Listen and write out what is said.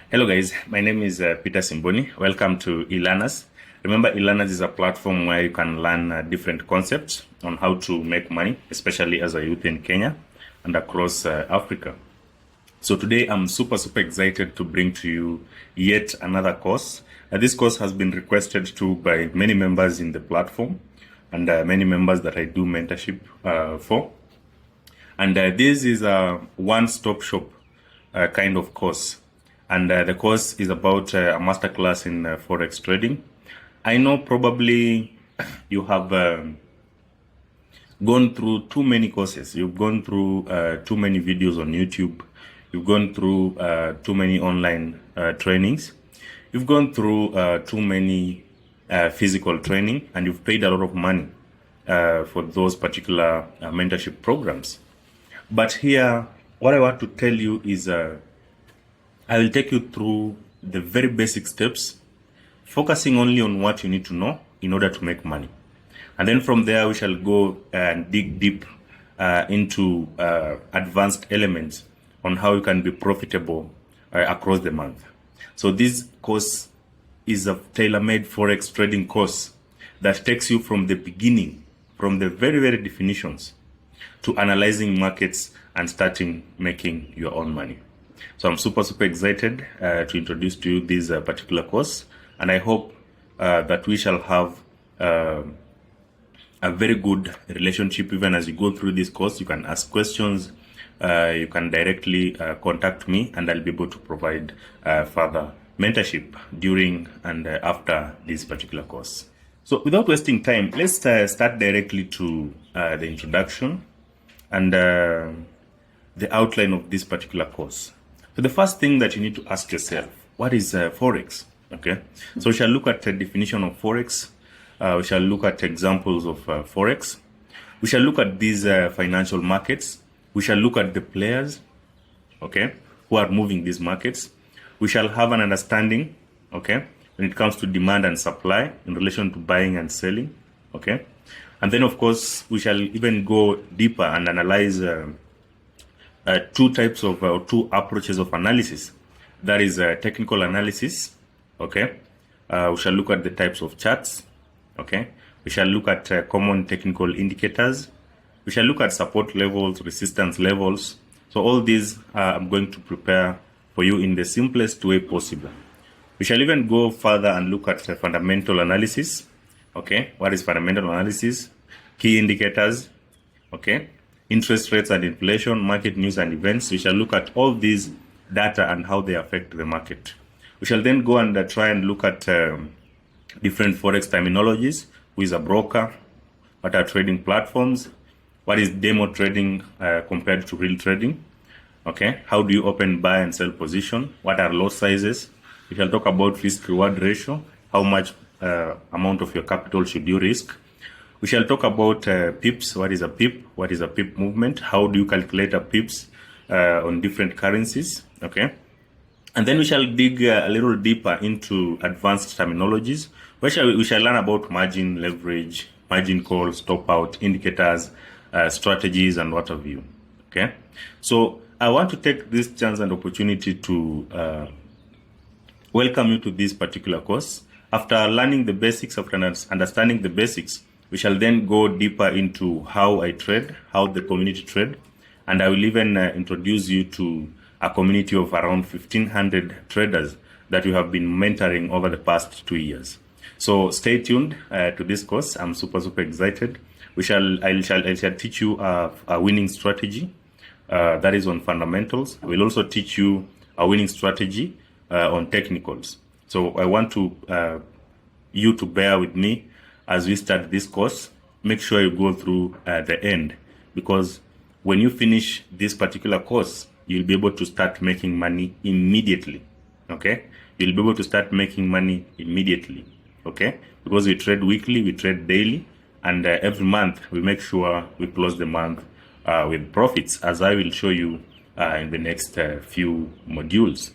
Hello guys, my name is Peter Simboni. Welcome to eLearners. Remember, eLearners is a platform where you can learn different concepts on how to make money, especially as a youth in Kenya and across Africa. So today I'm super excited to bring to you yet another course. This course has been requested to by many members in the platform and many members that I do mentorship for. And this is a one-stop shop kind of course. And the course is about a masterclass in Forex trading. I know probably you have gone through too many courses. You've gone through too many videos on YouTube. You've gone through too many online trainings. You've gone through too many physical training, and you've paid a lot of money for those particular mentorship programs. But here, what I want to tell you is I will take you through the very basic steps, focusing only on what you need to know in order to make money. And then from there, we shall go and dig deep into advanced elements on how you can be profitable across the month. So this course is a tailor-made Forex trading course that takes you from the beginning, from the very definitions, to analyzing markets and starting making your own money. So I'm super excited to introduce to you this particular course, and I hope that we shall have a very good relationship even as you go through this course. You can ask questions, you can directly contact me, and I'll be able to provide further mentorship during and after this particular course. So without wasting time, let's start directly to the introduction and the outline of this particular course. So the first thing that you need to ask yourself, what is Forex? Okay, so we shall look at the definition of Forex. We shall look at examples of Forex. We shall look at these financial markets. We shall look at the players, okay, who are moving these markets. We shall have an understanding, okay, when it comes to demand and supply in relation to buying and selling, okay. And then, of course, we shall even go deeper and analyze two types of two approaches of analysis. That is technical analysis, okay. We shall look at the types of charts, okay. We shall look at common technical indicators. We shall look at support levels, resistance levels. So all these I'm going to prepare for you in the simplest way possible. We shall even go further and look at fundamental analysis, okay. What is fundamental analysis? Key indicators, okay. Interest rates and inflation, market news and events. We shall look at all these data and how they affect the market. We shall then go and try and look at different Forex terminologies. Who is a broker? What are trading platforms? What is demo trading compared to real trading? Okay, how do you open, buy and sell position? What are lot sizes? We shall talk about risk reward ratio. How much amount of your capital should you risk? We shall talk about pips. What is a pip? What is a pip movement? How do you calculate a pips on different currencies? Okay. And then we shall dig a little deeper into advanced terminologies. We shall learn about margin, leverage, margin call, stop out, indicators, strategies, and what have you. Okay. So I want to take this chance and opportunity to welcome you to this particular course. After learning the basics, after understanding the basics, we shall then go deeper into how I trade, how the community trade, and I will even introduce you to a community of around 1,500 traders that we have been mentoring over the past 2 years. So stay tuned to this course. I'm super excited. I shall teach you a winning strategy that is on fundamentals. I will also teach you a winning strategy on technicals. So I want you to bear with me as we start this course. Make sure you go through the end, because when you finish this particular course, you'll be able to start making money immediately, okay? You'll be able to start making money immediately, okay? Because we trade weekly, we trade daily, and every month we make sure we close the month with profits, as I will show you in the next few modules.